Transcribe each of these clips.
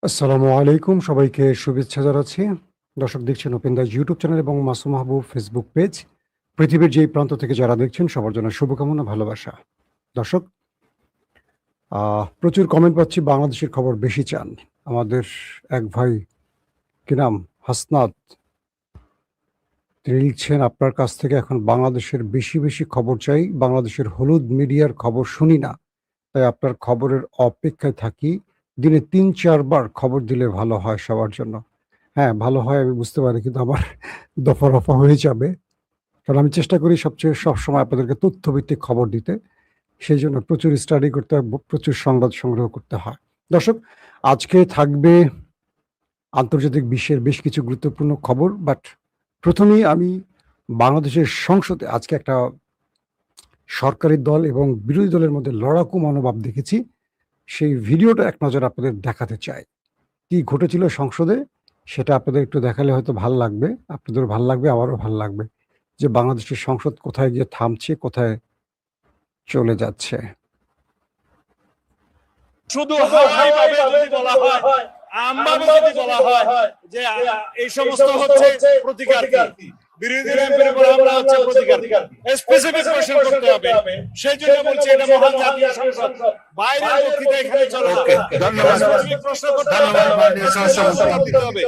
আসসালামু আলাইকুম। সবাইকে শুভেচ্ছা জানাচ্ছি। দর্শক দেখছেন ওপেন দ্য ইউটিউব চ্যানেল এবং মাসুম মাহবুব ফেসবুক পেজ। পৃথিবীর যেই প্রান্ত থেকে যারা দেখছেন সবার জন্য শুভকামনা, ভালোবাসা। দর্শক প্রচুর কমেন্ট পাচ্ছি বাংলাদেশের খবর বেশি চান। আমাদের এক ভাই, কি নাম? হাসনাত। তিনি লিখছেন আপনার কাছ থেকে এখন বাংলাদেশের বেশি খবর চাই। বাংলাদেশের হলুদ মিডিয়ার খবর শুনি না। তাই আপনার খবরের অপেক্ষায় থাকি। দিনে ৩-৪ বার খবর দিলে ভালো হয় সবার জন্য। হ্যাঁ, ভালো হয় আমি বুঝতে পারি, কিন্তু আমার দফা-রফা হয়ে যাবে। কারণ আমি চেষ্টা করি সবসময় আপনাদেরকে তথ্যভিত্তিক খবর দিতে। সেইজন্য প্রচুর স্টাডি করতে হয়, প্রচুর সংবাদ সংগ্রহ করতে হয়। দর্শক, আজকে থাকবে আন্তর্জাতিক বিশ্বের বেশ কিছু গুরুত্বপূর্ণ খবর। বাট ১ম এই আমি বাংলাদেশের সংসদে আজকে একটা সরকারি দল এবং বিরোধী দলের মধ্যে লড়াকু মনোভাব দেখেছি। সেই ভিডিওটা এক নজর আপনাদের দেখাতে চাই। কি ঘটেছিল সংসদে সেটা আপনাদের একটু দেখালে হয়তো ভাল লাগবে। আপনাদেরও ভাল লাগবে, আমারও ভাল লাগবে। যে বাংলাদেশের সংসদ কোথায় গিয়ে থামছে, কোথায় চলে যাচ্ছে। শুধু হাওয়াই ভাবে যদি বলা হয়, আমভাবে যদি বলা হয় যে এই সমস্ত হচ্ছে প্রতিকারার্থী, বিরোধী এমপির উপর হামলা হচ্ছে প্রতিকারার্থী, স্পেসিফিক কোশ্চেন করতে হবে। সেই জন্য বলছি এটা মহান জাতীয় সংসদ, বাইরের বক্তৃতা এখানে চলে না। ধন্যবাদ। প্রশ্ন করতে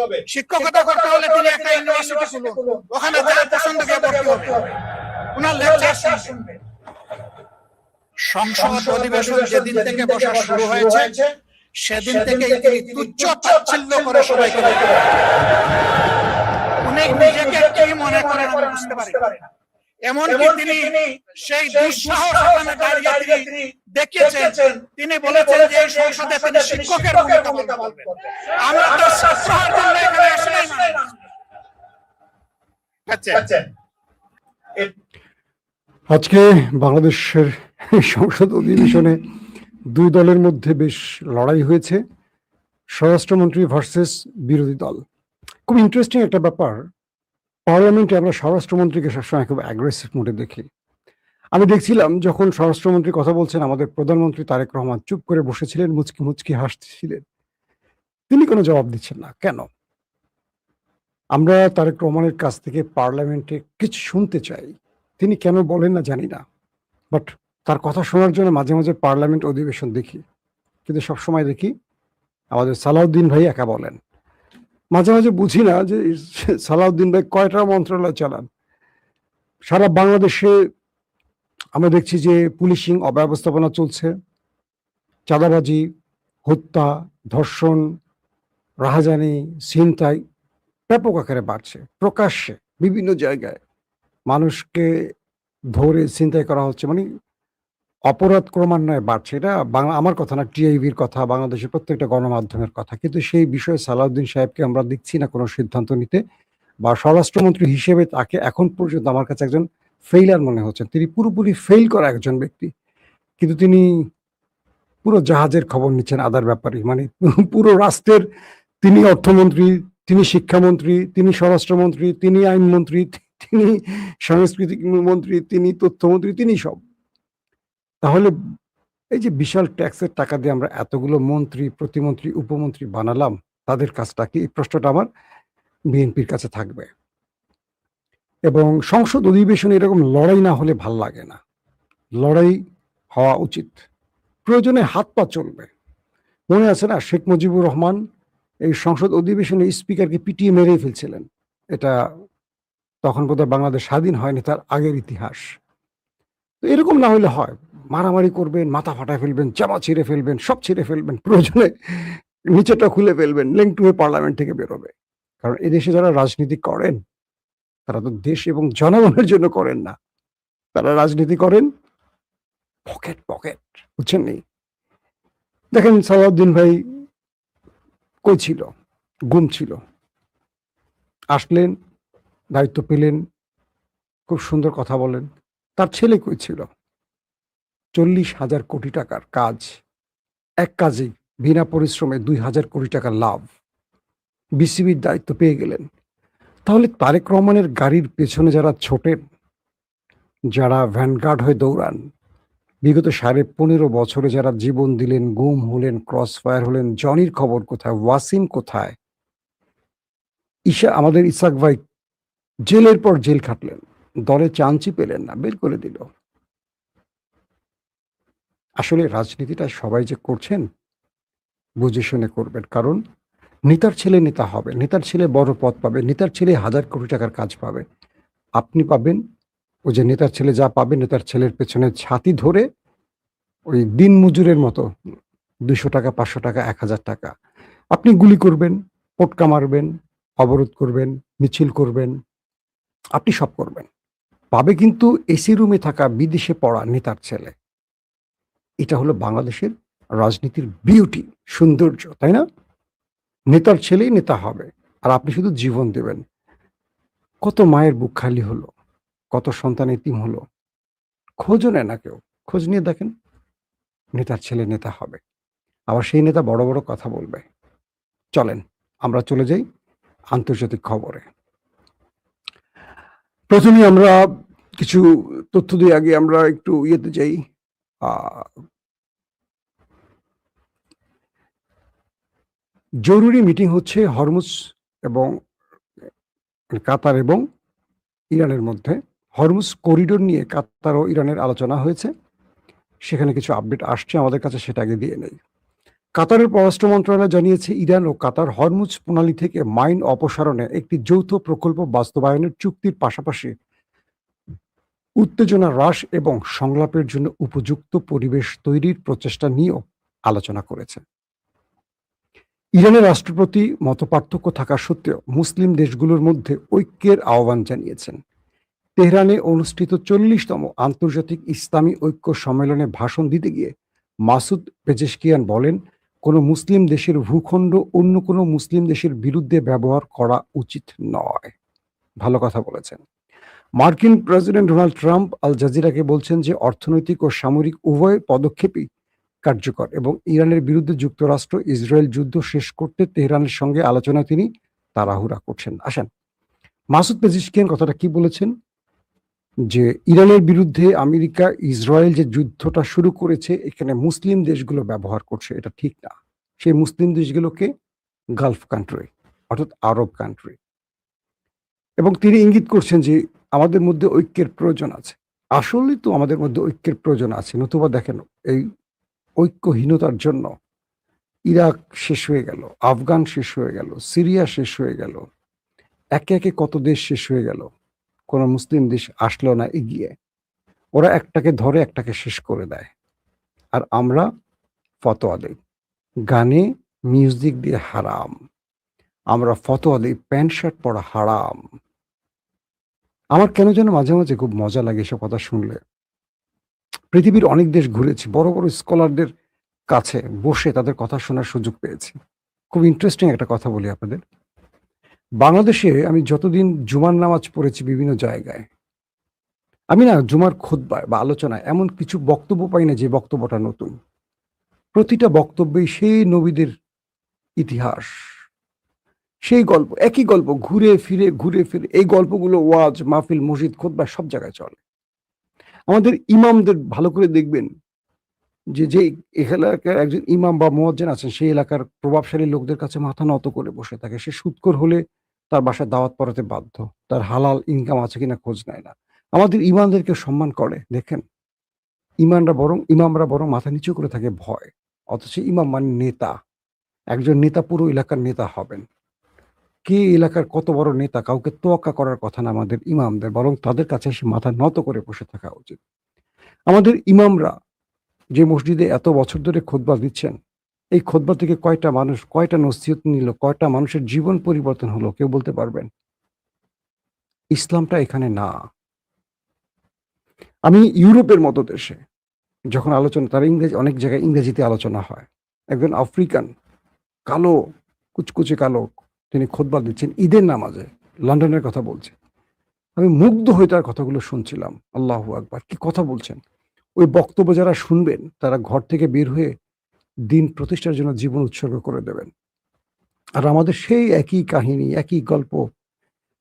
হবে। শিক্ষকতা করতে হলে তিনি একটা ইউনিভার্সিটি খুলুন, ওখানে যার পছন্দ গিয়ে ভর্তি হবে, ওনার লেকচার শুনবে। সংসদ অধিবেশন যেদিন থেকে বসা শুরু হয়েছে সেদিন থেকে তিনি তুচ্ছ তাচ্ছিল্য করে সবাইকে উনি নিজেকে কি মনে করেন আমি বুঝতে পারি না। এমনকি তিনি সেই দুঃসাহস ওখানে দাঁড়িয়ে তিনি দেখিয়েছেন, তিনি বলেছেন যে এই সংসদে তিনি শিক্ষকের ভূমিকা বলবেন। আমরা তো ছাত্র হওয়ার জন্য এখানে আসলেই আজকে বাংলাদেশের সংসদ অধিবেশনে দুই দলের মধ্যে বেশ লড়াই হয়েছে, স্বরাষ্ট্রমন্ত্রী ভার্সেস বিরোধী দল। খুব ইন্টারেস্টিং একটা ব্যাপার, পার্লামেন্টে আমরা স্বরাষ্ট্রমন্ত্রীকে সবসময় খুব অ্যাগ্রেসিভ মোডে দেখি। আমি দেখছিলাম যখন স্বরাষ্ট্রমন্ত্রী কথা বলছেন, আমাদের প্রধানমন্ত্রী তারেক রহমান চুপ করে বসেছিলেন, মুচকি মুচকি হাসছিলেন। তিনি কোনো জবাব দিচ্ছেন না। কেন? আমরা তারেক রহমানের কাছ থেকে পার্লামেন্টে কিছু শুনতে চাই, তিনি কেন বলেন না জানি না। বাট তার কথা শোনার জন্য মাঝে মাঝে পার্লামেন্ট অধিবেশন দেখি, কিন্তু সবসময় দেখি আমাদের সালাউদ্দিন ভাই একা বলেন। মাঝে মাঝে বুঝি না যে সালাউদ্দিন ভাই কয়টা মন্ত্রণালয় চালান। সারা বাংলাদেশে আমরা দেখছি যে পুলিশিং অব্যবস্থাপনা চলছে, চাঁদাবাজি, হত্যা, ধর্ষণ, রাহাজানি, ছিনতাই ব্যাপক আকারে বাড়ছে। প্রকাশ্যে বিভিন্ন জায়গায় মানুষকে ধরে ছিনতাই করা হচ্ছে, মানে অপরাধ ক্রমান্বয়ে বাড়ছে। এটা আমার কথা না, টিআইবির কথা, বাংলাদেশের প্রত্যেকটা গণমাধ্যমের কথা। কিন্তু সেই বিষয়ে সালাউদ্দিন সাহেবকে আমরা দেখছি না কোনো সিদ্ধান্ত নিতে, বা স্বরাষ্ট্রমন্ত্রী হিসেবে তাকে এখন পর্যন্ত আমার কাছে একজন ফেইলার মনে হচ্ছেন। তিনি পুরোপুরি ফেইল করা একজন ব্যক্তি, কিন্তু তিনি পুরো জাহাজের খবর নিচ্ছেন আদার ব্যাপারে। মানে পুরো রাষ্ট্রের তিনি অর্থমন্ত্রী, তিনি শিক্ষামন্ত্রী, তিনি স্বরাষ্ট্রমন্ত্রী, তিনি আইনমন্ত্রী, তিনি সাংস্কৃতিক মন্ত্রী, তিনি তথ্যমন্ত্রী, তিনি সব। তাহলে এই যে বিশাল ট্যাক্সের টাকা দিয়ে আমরা এতগুলো মন্ত্রী, প্রতিমন্ত্রী, উপমন্ত্রী বানালাম, তাদের কাজটা কি? এই প্রশ্নটা আমার বিএনপির কাছে থাকবে। এবং সংসদ অধিবেশনে এরকম লড়াই না হলে ভাল লাগে না। লড়াই হওয়া উচিত, প্রয়োজনে হাত পা চলবে। মনে আছে না, শেখ মুজিবুর রহমান এই সংসদ অধিবেশনে স্পিকারকে পিটিয়ে মেরেই ফেলছিলেন। এটা তখন বোধহয় বাংলাদেশ স্বাধীন হয়নি, তার আগের ইতিহাস। তো এরকম না হলে হয়, মারামারি করবেন, মাথা ফাটায় ফেলবেন, জামা ছিঁড়ে ফেলবেন, সব ছিঁড়ে ফেলবেন, প্রয়োজনে নিচেটা খুলে ফেলবেন, লেংটু হয়ে পার্লামেন্ট থেকে বেরোবে। কারণ এদেশে যারা রাজনীতি করেন তারা তো দেশ এবং জনগণের জন্য করেন না, তারা রাজনীতি করেন পকেট, বুঝছেন নি? দেখেন সালাউদ্দিন ভাই কই ছিল? গুম ছিল। আসলেন, দায়িত্ব পেলেন, খুব সুন্দর কথা বলেন। তার ছেলে কই ছিল? 40,000 কোটি টাকার কাজ, এক কাজেই বিনা পরিশ্রমে 2,000 কোটি টাকা লাভ, বিসিবির দায়িত্ব পেয়ে গেলেন। তাহলে তারেক রহমানের গাড়ির পেছনে যারা ছোটেন, যারা ভ্যানগার্ড হয়ে দৌড়ান, বিগত 15.5 বছরে যারা জীবন দিলেন, গুম হলেন, ক্রস ফায়ার হলেন, জনির খবর কোথায়, ওয়াসিম কোথায়, আমাদের ইসাক ভাই জেলের পর জেল খাটলেন, দলে চান্সই পেলেন না, বের করে দিল। আসলে রাজনীতিটা সবাই যে করছেন বুঝে শুনে করবেন, কারণ নেতার ছেলে নেতা হবে, নেতার ছেলে বড় পদ পাবে, নেতার ছেলে 1,000 কোটি টাকার কাজ পাবে। আপনি পাবেন ওই যে নেতার ছেলে যা পাবে, নেতার ছেলের পেছনে ছাতি ধরে ওই দিন মজুরের মতো 200 টাকা, 500 টাকা, 1,000 টাকা। আপনি গুলি করবেন, পটকা মারবেন, অবরোধ করবেন, মিছিল করবেন, আপনি সব করবেন। পাবে কিন্তু এসি রুমে থাকা বিদেশে পড়া নেতার ছেলে। এটা হলো বাংলাদেশের রাজনীতির বিউটি, সৌন্দর্য, তাই না? নেতার ছেলেই নেতা হবে, আর আপনি শুধু জীবন দেবেন। কত মায়ের বুক খালি হলো, কত সন্তান এতিম হলো, খোঁজও নেয় না কেউ। খোঁজ নিয়ে দেখেন, নেতার ছেলে নেতা হবে, আবার সেই নেতা বড় বড় কথা বলবে। চলেন আমরা চলে যাই আন্তর্জাতিক খবরে। প্রথমে আমরা কিছু তথ্য দিয়ে আগে আমরা একটু ইয়েতে যাই। জরুরি মিটিং হচ্ছে হরমুজ এবং কাতার এবং ইরানের মধ্যে। হরমুজ করিডোর নিয়ে কাতার ও ইরানের আলোচনা হয়েছে, সেখানে কিছু আপডেট আসছে আমাদের কাছে, সেটা আগে দিয়ে নেই। কাতারের পররাষ্ট্র মন্ত্রণালয় জানিয়েছে, ইরান ও কাতার হরমুজ প্রণালী থেকে মাইন অপসারণে একটি যৌথ প্রকল্প বাস্তবায়নের চুক্তির পাশাপাশি উত্তেজনা হ্রাস এবং সংলাপের জন্য উপযুক্ত পরিবেশ তৈরির প্রচেষ্টা নিয়েও আলোচনা করেছে। ইরানের রাষ্ট্রপতি মতপার্থক্য থাকা সত্ত্বেও মুসলিম দেশগুলোর মধ্যে ঐক্যের আহ্বান জানিয়েছেন। তেহরানে অনুষ্ঠিত 40তম আন্তর্জাতিক ইসলামী ঐক্য সম্মেলনে ভাষণ দিতে গিয়ে মাসুদ পেজেশকিয়ান বলেন, কোনো মুসলিম দেশের ভূখণ্ড অন্য কোনো মুসলিম দেশের বিরুদ্ধে ব্যবহার করা উচিত নয়। ভালো কথা বলেছেন। মার্কিন প্রেসিডেন্ট ডোনাল্ড ট্রাম্প আল জাজিরাকে বলছেন যে অর্থনৈতিক ও সামরিক উভয় পদক্ষেপই কার্যকর এবং ইরানের বিরুদ্ধে যুক্তরাষ্ট্র ইসরায়েল যুদ্ধ শেষ করতে তেহরানের সঙ্গে আলোচনায় তিনি তাড়াহুড়া করছেন। আসেন, মাসুদ পেজিশকিয়ান কথাটা কি বলেছেন, যে ইরানের বিরুদ্ধে আমেরিকা ইসরায়েল যে যুদ্ধটা শুরু করেছে এখানে মুসলিম দেশগুলো ব্যবহার করছে, এটা ঠিক না। সেই মুসলিম দেশগুলোকে গালফ কান্ট্রি, অর্থাৎ আরব কান্ট্রি। এবং তিনি ইঙ্গিত করছেন যে আমাদের মধ্যে ঐক্যের প্রয়োজন আছে। আসলে তো আমাদের মধ্যে ঐক্যের প্রয়োজন আছে, নতুবা দেখেন এই ঐক্যহীনতার জন্য ইরাক শেষ হয়ে গেল, আফগান শেষ হয়ে গেল, সিরিয়া শেষ হয়ে গেল, একে একে কত দেশ শেষ হয়ে গেল, কোনো মুসলিম দেশ আসলো না এগিয়ে। ওরা একটাকে ধরে একটাকে শেষ করে দেয়, আর আমরা ফতোয়া দেই গানে মিউজিক দিয়ে হারাম, আমরা ফতোয়া দিই প্যান্ট শার্ট পরা হারাম। আমার কেন যেন মাঝে মাঝে খুব মজা লাগে এসব কথা শুনলে। পৃথিবীর অনেক দেশ ঘুরেছি, বড় বড় স্কলারদের কাছে বসে তাদের কথা শোনার সুযোগ পেয়েছি। খুব ইন্টারেস্টিং একটা কথা বলি আপনাদের। বাংলাদেশে আমি যতদিন জুমার নামাজ পড়েছি বিভিন্ন জায়গায়, আমি না জুমার খুতবায় বা আলোচনায় এমন কিছু বক্তব্য পাই না যে বক্তব্যটা নতুন। প্রতিটা বক্তব্যেই সেই নবীদের ইতিহাস, সেই গল্প, একই গল্প ঘুরে ফিরে এই গল্পগুলো ওয়াজ মাহফিল মসজিদ খুতবা সব জায়গায় চলে। আমাদের ইমামদের ভালো করে দেখবেন যে যে এলাকার একজন ইমাম বা মুয়াজ্জিন আছেন, সেই এলাকার প্রভাবশালী লোকদের কাছে মাথা নত করে বসে থাকে। সে সুদখোর হলে তার বাসায় দাওয়াত পড়াতে বাধ্য, তার হালাল ইনকাম আছে কিনা খোঁজ নেয় না। আমাদের ইমামদেরকে সম্মান করে দেখেন, ইমামরা বরং মাথা নিচু করে থাকে ভয়। অথচ ইমাম মানে নেতা, একজন নেতা পুরো এলাকার নেতা হবেন। কে এলাকার কত বড় নেতা কাউকে তোয়াক্কা করার কথা না আমাদের ইমামদের, বরং তাদের কাছে এসে মাথা নত করে বসে থাকা উচিত। আমাদের ইমামরা যে মসজিদে এত বছর ধরে খুতবা দিচ্ছেন, এই খুতবা থেকে কয়টা মানুষ কয়টা নসিহত নিল, কয়টা মানুষের জীবন পরিবর্তন হলো কেউ বলতে পারবেন? ইসলামটা এখানে না। আমি ইউরোপের মতো দেশে যখন আলোচনা, তার অনেক জায়গায় ইংরেজিতে আলোচনা হয়, একজন আফ্রিকান কালো কুচকুচে কালো তিনি খুতবা দিচ্ছেন ঈদের নামাজে, লন্ডনের কথা বলছে। আমি মুগ্ধ হয়ে তার কথাগুলো শুনছিলাম। আল্লাহু আকবার, কি কথা বলছেন! ওই বক্তব্য যারা শুনবেন তারা ঘর থেকে বের হয়ে দিন প্রতিষ্ঠার জন্য জীবন উৎসর্গ করে দেবেন। আর আমাদের সেই একই কাহিনী, একই গল্প,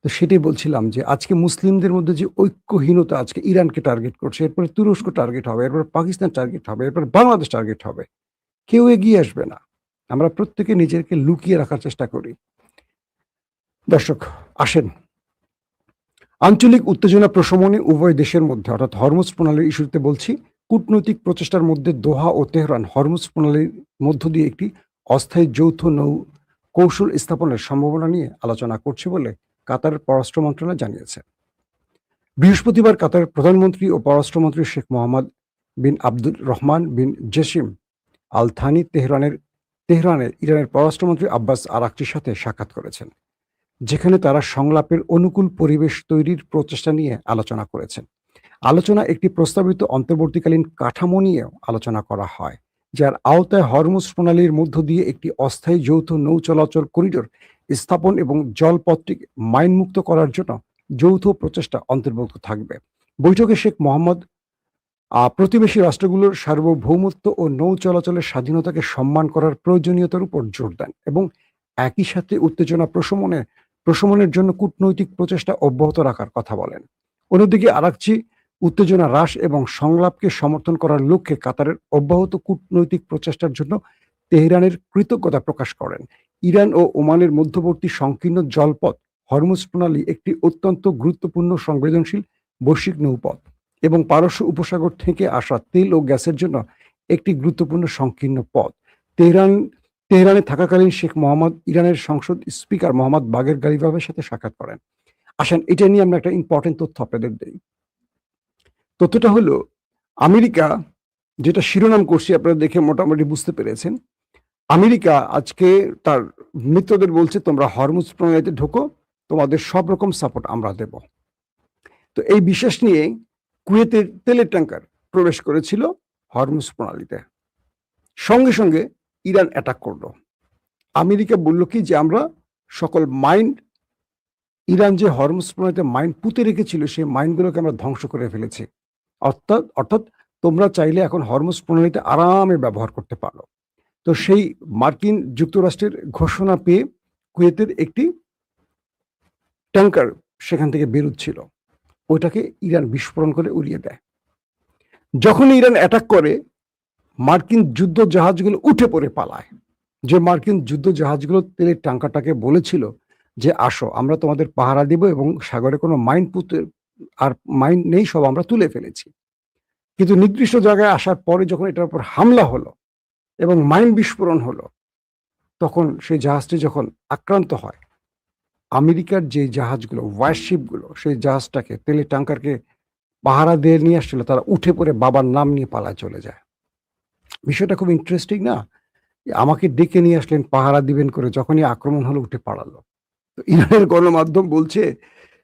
তো সেটাই বলছিলাম যে আজকে মুসলিমদের মধ্যে যে ঐক্যহীনতা, আজকে ইরানকে টার্গেট করছে, এরপরে তুরস্ক টার্গেট হবে, এরপরে পাকিস্তান টার্গেট হবে, এরপরে বাংলাদেশ টার্গেট হবে। কেউ এগিয়ে আসবে না। আমরা প্রত্যেকে নিজেকে লুকিয়ে রাখার চেষ্টা করি। দর্শক, আসেন আঞ্চলিক উত্তেজনা প্রশমনে উভয় দেশের মধ্যে অর্থাৎ হরমুজ প্রণালীর ইস্যুতে বলছি, কূটনৈতিক প্রচেষ্টার মধ্যে দোহা ও তেহরান হরমুজ প্রণালীর মধ্য দিয়ে একটি অস্থায়ী যৌথ নৌ কৌশল স্থাপনের সম্ভাবনা নিয়ে আলোচনা করছে বলে কাতারের পররাষ্ট্র মন্ত্রণালয় জানিয়েছে। বৃহস্পতিবার কাতারের প্রধানমন্ত্রী ও পররাষ্ট্রমন্ত্রী শেখ মোহাম্মদ বিন আব্দুর রহমান বিন জেসিম আল থানি তেহরানে ইরানের পররাষ্ট্রমন্ত্রী আব্বাস আরাকচির সাথে সাক্ষাৎ করেছেন, যেখানে তারা সংলাপের অনুকূল পরিবেশ তৈরির প্রচেষ্টা নিয়ে আলোচনা করেছেন। আলোচনা একটি প্রস্তাবিত অন্তর্বর্তীকালীন কাঠামো নিয়েও আলোচনা করা হয়, যার আওতায় হরমুজ প্রণালীর মধ্য দিয়ে একটি অস্থায়ী যৌথ নৌ চলাচল করিডোর স্থাপন এবং জলপথটিকে মাইনমুক্ত করার জন্য যৌথ প্রচেষ্টা অন্তর্ভুক্ত থাকবে। বৈঠকে শেখ মোহাম্মদ প্রতিবেশী রাষ্ট্রগুলোর সার্বভৌমত্ব ও নৌ চলাচলের স্বাধীনতাকে সম্মান করার প্রয়োজনীয়তার উপর জোর দেন এবং একই সাথে উত্তেজনা প্রশমনের জন্য কূটনৈতিক প্রচেষ্টা অব্যাহত রাখার কথা বলেন। অন্যদিকে আরাকচি উত্তেজনা হ্রাস এবং সংলাপকে সমর্থন করার লক্ষ্যে কাতারের অব্যাহত কূটনৈতিক প্রচেষ্টার জন্য তেহরানের কৃতজ্ঞতা প্রকাশ করেন। ইরান ও ওমানের মধ্যবর্তী সংকীর্ণ জলপথ হরমুজ প্রণালী একটি অত্যন্ত গুরুত্বপূর্ণ সংবেদনশীল বৈশ্বিক নৌপথ এবং পারস্য উপসাগর থেকে আসা তেল ও গ্যাসের জন্য একটি গুরুত্বপূর্ণ সংকীর্ণ পথ। তেহরানে থাকাকালীন শেখ মোহাম্মদ ইরানের সংসদ স্পিকার মোহাম্মদ বাগের গালিবাফের সাথে সাক্ষাৎ করেন। আসেন এটা নিয়ে আমরা একটা ইম্পর্টেন্ট তথ্য আপনাদের দেই। তথ্যটা হলো, আমেরিকা, যেটা শিরোনাম করছি আপনারা দেখে মোটামুটি বুঝতে পেরেছেন, আমেরিকা আজকে তার মিত্রদের বলছে তোমরা হরমুজ প্রণালীতে ঢোকো, তোমাদের সব রকম সাপোর্ট আমরা দেব। তো এই বিশ্বাস নিয়ে কুয়েতের তেলের ট্যাঙ্কার প্রবেশ করেছিল হরমুজ প্রণালীতে। সঙ্গে সঙ্গে ইরান অ্যাটাক করলো। আমেরিকা বলল কি যে আমরা সকল মাইন, ইরান যে হরমুজ প্রণালীতে মাইন পুঁতে রেখেছিল সেই মাইনগুলোকে আমরা ধ্বংস করে ফেলেছি। অর্থাৎ তোমরা চাইলে এখন হরমুজ প্রণালীতে আরামে ব্যবহার করতে পারো। তো সেই মার্কিন যুক্তরাষ্ট্রের ঘোষণা পেয়ে কুয়েতের একটি ট্যাঙ্কার সেখান থেকে বেরোচ্ছিল, ওইটাকে ইরান বিস্ফোরণ করে উড়িয়ে দেয়। যখন ইরান অ্যাটাক করে, মার্কিন যুদ্ধ জাহাজগুলো উঠে পড়ে পালায়। যে মার্কিন যুদ্ধ জাহাজগুলো তেলের ট্যাঙ্কারটাকে বলেছিল যে আসো আমরা তোমাদের পাহারা দেব এবং সাগরে কোনো মাইন নেই, সব আমরা তুলে ফেলেছি। কিন্তু নির্দিষ্ট জায়গায় আসার পরে যখন এটার উপর হামলা হলো এবং মাইন বিস্ফোরণ হলো, তখন সেই জাহাজটি যখন আক্রান্ত হয়, আমেরিকার যে জাহাজগুলো, ওয়ারশিপগুলো, সেই জাহাজটাকে, তেলের ট্যাঙ্কারকে পাহারা দিয়ে নিয়ে আসছিল, তারা উঠে পড়ে বাবার নাম নিয়ে পালায় চলে যায়। বিষয়টা খুব ইন্টারেস্টিং না? আমাকে ডেকে নিয়ে আসলেন পাহারা দিবেন করে, যখনই আক্রমণ হলো উঠে পালালো। তো ইরানের গণমাধ্যম বলছে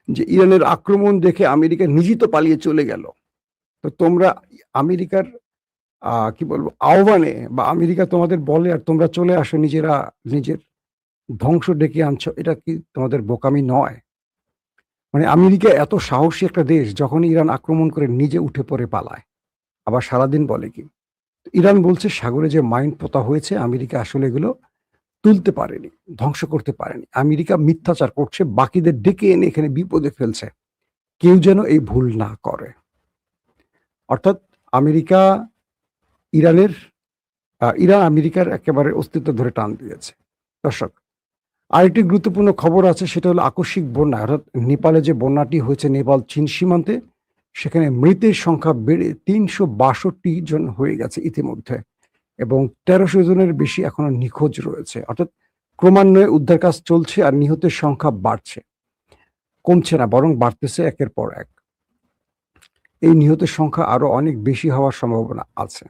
যে ইরানের আক্রমণ দেখে আমেরিকা নিজেই তো পালিয়ে চলে গেল। তো তোমরা আমেরিকার কি বলবো আহ্বানে বা আমেরিকা তোমাদের বলে আর তোমরা চলে আসো, নিজের ধ্বংস ডেকে আনছো, এটা কি তোমাদের বোকামি নয়? মানে আমেরিকা এত সাহসী একটা দেশ, যখন ইরান আক্রমণ করে নিজে উঠে পড়ে পালায়, আবার সারাদিন বলে কি? ইরান বলছে সাগরে যে মাইন পোতা হয়েছে আমেরিকা আসলে এগুলো তুলতে পারেনি, ধ্বংস করতে পারেনি। আমেরিকা মিথ্যাচার করছে, বাকিদের ডেকে এনে এখানে বিপদে ফেলছে, কেউ যেন এই ভুল না করে। অর্থাৎ ইরান আমেরিকার একেবারে অস্তিত্ব ধরে টান দিয়েছে। দর্শক, আরেকটি গুরুত্বপূর্ণ খবর আছে, সেটা হলো আকস্মিক বন্যা। অর্থাৎ নেপালে যে বন্যাটি হয়েছে নেপাল চীন সীমান্তে, সেখানে মৃতের সংখ্যা বেড়ে ৩৬২ জন হয়ে গেছে ইতিমধ্যে এবং ১৩০০ জনের বেশি এখনো নিখোঁজ রয়েছে। অর্থাৎ ক্রমান্বয়ে উদ্ধার কাজ চলছে আর নিহতের সংখ্যা বাড়ছে, কমছে না, বরং বাড়তেছে একের পর এক। এই নিহতের সংখ্যা আরো অনেক বেশি হওয়ার সম্ভাবনা আছে।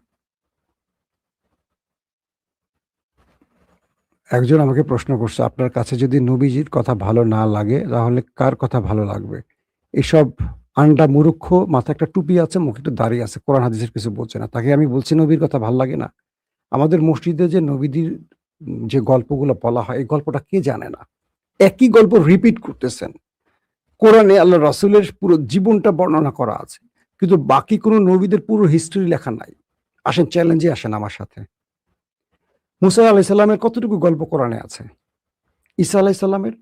একজন আমাকে প্রশ্ন করছে, আপনার কাছে যদি নবীজির কথা ভালো না লাগে তাহলে কার কথা ভালো লাগবে? এসব আন্ডা মূর্খ, মাথায় একটা টুপি আছে, মুখে একটু দাঁড়িয়ে আছে, কোরআন হাদিসের কিছু বলছে না, তাকে আমি বলছি নবীর কথা ভালো লাগে না? আমাদের মসজিদে যে নবীদের যে গল্পগুলো বলা হয়, এই গল্পটা কে জানে না? একই গল্প রিপিট করতেছেন। কোরআনে আল্লাহ রাসূলের পুরো জীবনটা বর্ণনা করা আছে, কিন্তু বাকি কোনো নবীদের পুরো হিস্ট্রি লেখা নাই। আসেন চ্যালেঞ্জে আসেন আমার সাথে। মুসা আলাইহিস সালামের কতটুকু গল্প কোরআনে আছে? ঈসা আলাইহিস সালামের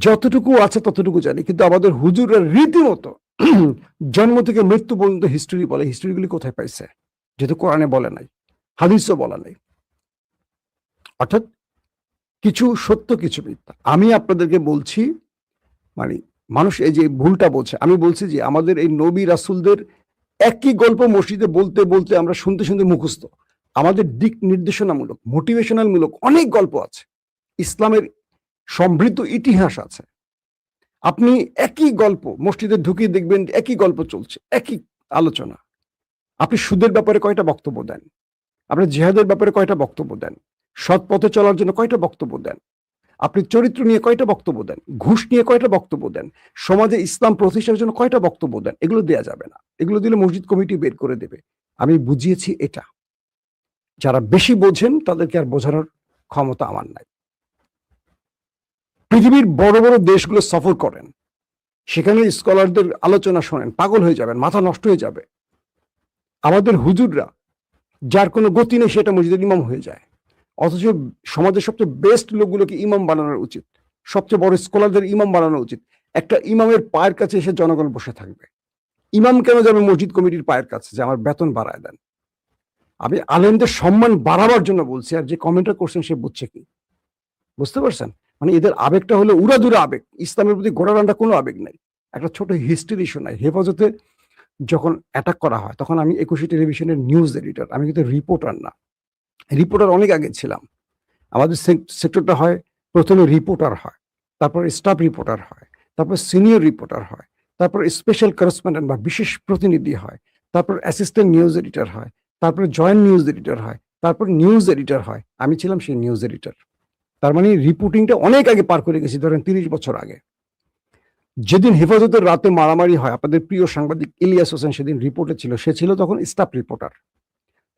যতটুকু আছে ততটুকু জানি, কিন্তু আমাদের হুজুররা রীতিমতো জন্ম থেকে মৃত্যু পর্যন্ত হিস্ট্রি বলে। হিস্ট্রিগুলি কোথায় পাইছে? যেহেতু কোরআনে বলে নাই, হাদিসও বলা নাই। অর্থাৎ কিছু সত্য কিছু মিথ্যা। আমি আপনাদেরকে বলছি, মানে মানুষ এই যে ভুলটা বলছে, আমি বলছি যে আমাদের এই নবী রাসূলদের একই গল্প মসজিদে বলতে বলতে আমরা শুনতে শুনতে মুখস্থ। আমাদের দিক নির্দেশনামূলক, মোটিভেশনাল মূলক অনেক গল্প আছে, ইসলামের সমৃদ্ধ ইতিহাস আছে। আপনি একই গল্প মসজিদে ঢুকিয়ে দেখবেন একই গল্প চলছে, একই আলোচনা। আপনি সুদের ব্যাপারে কয়টা বক্তব্য দেন? আপনি জিহাদের ব্যাপারে কয়টা বক্তব্য দেন? সৎ পথে চলার জন্য কয়টা বক্তব্য দেন? আপনি চরিত্র নিয়ে কয়টা বক্তব্য দেন? ঘুষ নিয়ে কয়টা বক্তব্য দেন? সমাজে ইসলাম প্রতিষ্ঠার জন্য কয়টা বক্তব্য দেন? এগুলো দেয়া যাবে না। এগুলো দিলে মসজিদ কমিটি বের করে দেবে। আমি বুঝিয়েছি এটা। যারা বেশি বোঝেন তাদেরকে আর বোঝানোর ক্ষমতা আমার নাই। পৃথিবীর বড় বড় দেশগুলো সফর করেন, সেখানে স্কলারদের আলোচনা শোনেন, পাগল হয়ে যাবেন, মাথা নষ্ট হয়ে যাবে। আমাদের হুজুররা যার কোনো গতি নেই সেটা মসজিদের ইমাম হয়ে যায়। অথচ সমাজের সবচেয়ে বেস্ট লোকগুলোকে ইমাম বানানো উচিত, সবচেয়ে বড় স্কলারদের ইমাম বানানো উচিত। একটা ইমামের পায়ের কাছে এসে জনগণ বসে থাকবে। ইমাম কেন যাবে মসজিদ কমিটির পায়ের কাছে যে আমার বেতন বাড়ায় দেন? আমি আলেমদের সম্মান বাড়াবার জন্য বলছি। আর যে কমেন্টটা করছেন সে বুঝছে কি? বুঝতে পারছেন? মানে এদের আবেগটা হলো উড়াদুরা আবেগ, ইসলামের প্রতি গোড়ারান্ডা কোনো আবেগ নাই। একটা ছোট হিস্ট্রি শোনায়। হেফাজতে যখন অ্যাটাক করা হয় তখন আমি 21 টেলিভিশনের নিউজ এডিটর, আমি কিন্তু রিপোর্টার না। রিপোর্টার অনেক আগে ছিলাম। আমাদের সেক্টরটা হয়, প্রথমে রিপোর্টার হয়, তারপর স্টাফ রিপোর্টার হয়, তারপর সিনিয়র রিপোর্টার হয়, তারপর স্পেশাল করেসপন্ডেন্ট বা বিশেষ প্রতিনিধি হয়, তারপর অ্যাসিস্ট্যান্ট নিউজ এডিটর হয়, তারপর জয়েন্ট নিউজ এডিটর হয়, তারপর নিউজ এডিটর হয়। আমি ছিলাম সেই নিউজ এডিটর। তার মানে রিপোর্টিংটা অনেক আগে পার করে গেছি, ধরেন 30 বছর আগে। যেদিন হেফাজতের রাতে মারামারি হয়, আপনাদের প্রিয় সাংবাদিক ইলিয়াস হোসেন সেদিন রিপোর্টে ছিল। সে ছিল তখন স্টাফ রিপোর্টার।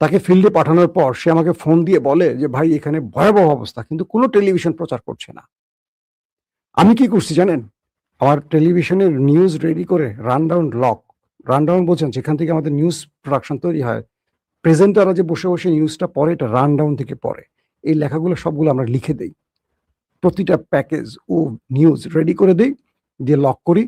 তাকে ফিল্ডে পাঠানোর পর সে আমাকে ফোন দিয়ে বলে যে ভাই এখানে ভয়াবহ অবস্থা, কিন্তু কোনো টেলিভিশন প্রচার করছে না। আমি কি করছি জানেন? আমার টেলিভিশনের নিউজ রেডি করে রানডাউন রানডাউন বলছেন যেখান থেকে আমাদের নিউজ প্রোডাকশন তৈরি হয়, প্রেজেন্টাররা যে বসে বসে নিউজটা পড়ে, এটা রানডাউন থেকে পড়ে। এই লেখাগুলো সবগুলো আমরা লিখে দেই, প্রতিটা প্যাকেজ ও নিউজ রেডি করে দেই, দিয়ে লক করি।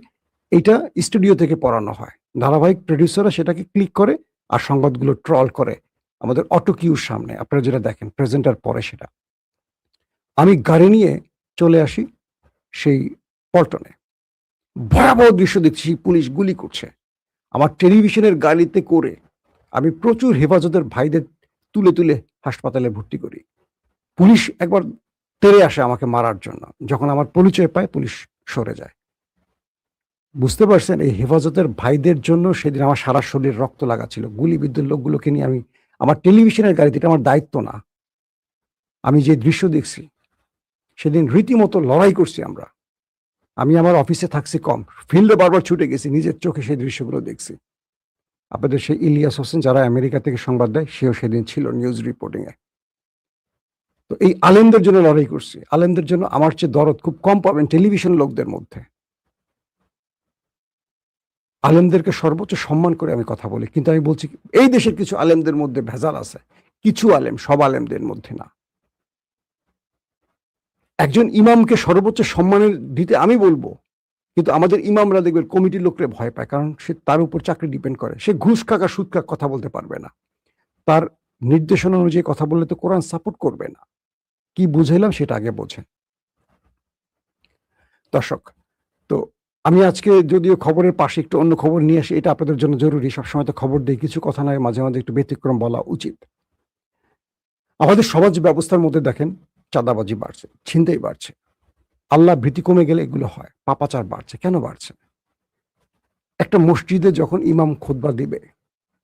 এটা স্টুডিও থেকে পড়ানো হয়। ধারাবাহিক প্রডিউসাররা সেটাকে ক্লিক করে আর সংবাদগুলো ট্রল করে আমাদের অটো কিউর সামনে, আপনারা যেটা দেখেন প্রেজেন্টার পরে সেটা। আমি গাড়ি নিয়ে চলে আসি সেই পল্টনে। ভয়াবহ দৃশ্য দেখছি, পুলিশ গুলি করছে। আমার টেলিভিশনের গাড়িতে করে আমি প্রচুর হেফাজতের ভাইদের তুলে তুলে হাসপাতালে ভর্তি করি। পুলিশ একবার তেড়ে আসে আমাকে মারার জন্য, যখন আমার পরিচয় পায় পুলিশ সরে যায়। বুঝতে পারছেন? এই হেফাজতের ভাইদের জন্য সেদিন আমার সারা শরীর রক্ত লাগা ছিল। গুলিবিদ্ধ লোকগুলোকে নিয়ে আমি আমার টেলিভিশনের গাড়িতে, এটা আমার দায়িত্ব না। আমি যে দৃশ্য দেখছি সেদিন রীতিমতো লড়াই করছি আমরা। আমি আমার অফিসে থাকছি কম, ফিল্ডে বারবার ছুটে গেছি, নিজের চোখে সেই দৃশ্যগুলো দেখছি। আপনাদের সেই ইলিয়াস হোসেন যারা আমেরিকা থেকে সংবাদ দেয়, সেও সেদিন ছিল নিউজ রিপোর্টিং এ। তো এই আলেমদের জন্য লড়াই করছি। আলেমদের জন্য আমার চেয়ে দরদ খুব কম পাবেন টেলিভিশন লোকদের মধ্যে। আলেমদেরকে সর্বোচ্চ সম্মান করে আমি কথা বলি, কিন্তু আমি বলছি এই দেশের কিছু আলেমদের মধ্যে ভেজাল আছে। কিছু আলেম, সব আলেমদের মধ্যে না। একজন ইমামকে সর্বোচ্চ সম্মানের দিতে আমি বলবো, কিন্তু আমাদের ইমামরা দেখবেন কমিটির লোকরে ভয় পায়, কারণ সে তার উপর চাকরি ডিপেন্ড করে। সে ঘুষ খাকা সুদ খাক কথা বলতে পারবে না। তার নির্দেশনা অনুযায়ী কথা বললে তো কোরআন সাপোর্ট করবে না। কি বুঝাইলাম সেটা আগে বোঝেন। দর্শক, তো আমি আজকে যদিও খবরের পাশে একটু অন্য খবর নিয়ে আসি, এটা আপনাদের জন্য জরুরি। সবসময় তো খবর দিই, কিছু কথা নয়, মাঝে মাঝে একটু ব্যতিক্রম বলা উচিত। আমাদের সমাজ ব্যবস্থার মধ্যে দেখেন চাঁদাবাজি বাড়ছে, ছিনতাই বাড়ছে। আল্লাহ ভীতি কমে গেলে এগুলো হয়। পাপাচার বাড়ছে। কেন বাড়ছে? একটা মসজিদে যখন ইমাম খুতবা দিবে,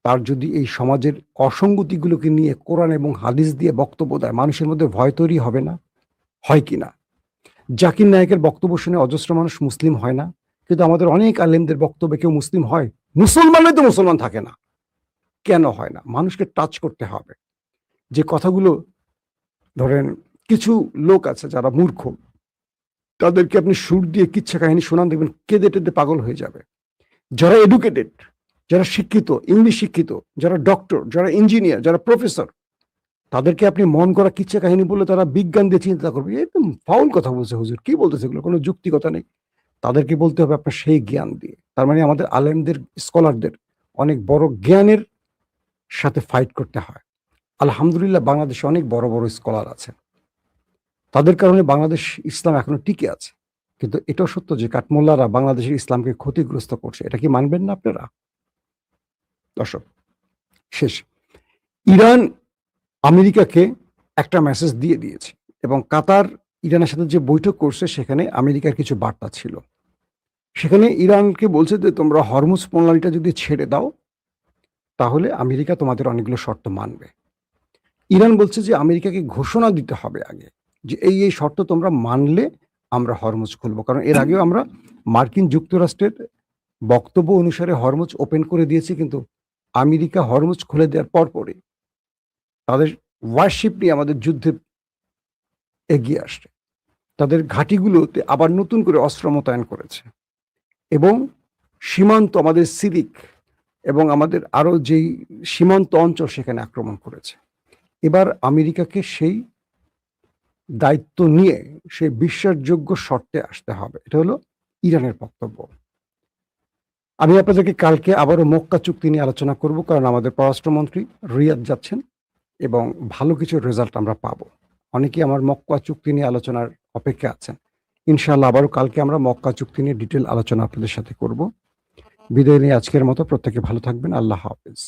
তার যদি এই সমাজের অসঙ্গতিগুলোকে নিয়ে কোরআন এবং হাদিস দিয়ে বক্তব্য দেয়, মানুষের মধ্যে ভয় তৈরি হবে না? হয় কি না? জাকির নায়েকের বক্তব্য শুনে অজস্র মানুষ মুসলিম হয় না, কিন্তু আমাদের অনেক আলেমদের বক্তব্যে কেউ মুসলিম হয়? মুসলমানই তো মুসলমান থাকে না। কেন হয় না? মানুষকে টাচ করতে হবে। যে কথাগুলো, ধরেন কিছু লোক আছে যারা মূর্খ, তাদেরকে আপনি সুর দিয়ে কিচ্ছা কাহিনী শোনান, দেখবেন কেঁদে টেঁদে পাগল হয়ে যাবে। যারা এডুকেটেড, যারা শিক্ষিত, ইংলিশ শিক্ষিত, যারা ডক্টর, যারা ইঞ্জিনিয়ার, যারা প্রফেসর, তাদেরকে আপনি মন করা কিচ্ছা কাহিনী বলে তারা বিজ্ঞান দিয়ে চিন্তা করবে, একদম ফাউল কথা বলছে হুজুর, কি বলতেছে এগুলো, কোনো যুক্তিকতা নেই। তাদেরকে বলতে হবে আপনার সেই জ্ঞান দিয়ে। তার মানে আমাদের আলেমদের, স্কলারদের অনেক বড় জ্ঞানের সাথে ফাইট করতে হয়। আলহামদুলিল্লাহ বাংলাদেশে অনেক বড় বড় স্কলার আছে, তাদের কারণে বাংলাদেশ ইসলাম এখনো টিকে আছে। কিন্তু এটাও সত্য যে কাঠমোল্লারা বাংলাদেশের ইসলামকে ক্ষতিগ্রস্ত করছে, এটা কি মানবেন না আপনারা? দর্শক, শেষ, ইরান আমেরিকাকে একটা মেসেজ দিয়ে দিয়েছে এবং কাতার ইরানের সাথে যে বৈঠক করছে সেখানে আমেরিকার কিছু বার্তা ছিল। সেখানে ইরানকে বলছে যে তোমরা হরমুজ প্রণালীটা যদি ছেড়ে দাও তাহলে আমেরিকা তোমাদের অনেকগুলো শর্ত মানবে। ইরান বলছে যে আমেরিকাকে ঘোষণা দিতে হবে আগে যে এই এই শর্ত তোমরা মানলে আমরা হরমুজ খুলবো, কারণ এর আগেও আমরা মার্কিন যুক্তরাষ্ট্রের বক্তব্য অনুসারে হরমুজ ওপেন করে দিয়েছি, কিন্তু আমেরিকা হরমুজ খুলে দেওয়ার পরপরই তাদের ওয়ারশিপ নিয়ে আমাদের যুদ্ধে এগিয়ে আসছে, তাদের ঘাঁটিগুলোতে আবার নতুন করে অস্ত্র মোতায়েন করেছে এবং সীমান্ত, আমাদের সিরিক এবং আমাদের আরো যেই সীমান্ত অঞ্চল সেখানে আক্রমণ করেছে। এবার আমেরিকাকে সেই দায়িত্ব নিয়ে সেই বিশ্বাসযোগ্য শর্তে আসতে হবে, এটা হলো ইরানের বক্তব্য। আমি আপনাদেরকে কালকে আবারও মক্কা চুক্তি নিয়ে আলোচনা করব, কারণ আমাদের পররাষ্ট্রমন্ত্রী রিয়াদ যাচ্ছেন এবং ভালো কিছু রেজাল্ট আমরা পাবো। অনেকেই আমার মক্কা চুক্তি নিয়ে আলোচনার অপেক্ষা আছেন। ইনশাআল্লাহ আবারও কালকে আমরা মক্কা চুক্তি নিয়ে ডিটেল আলোচনা আপনাদের সাথে করব। বিদায় নিয়ে আজকের মতো প্রত্যেকে ভালো থাকবেন। আল্লাহ হাফেজ।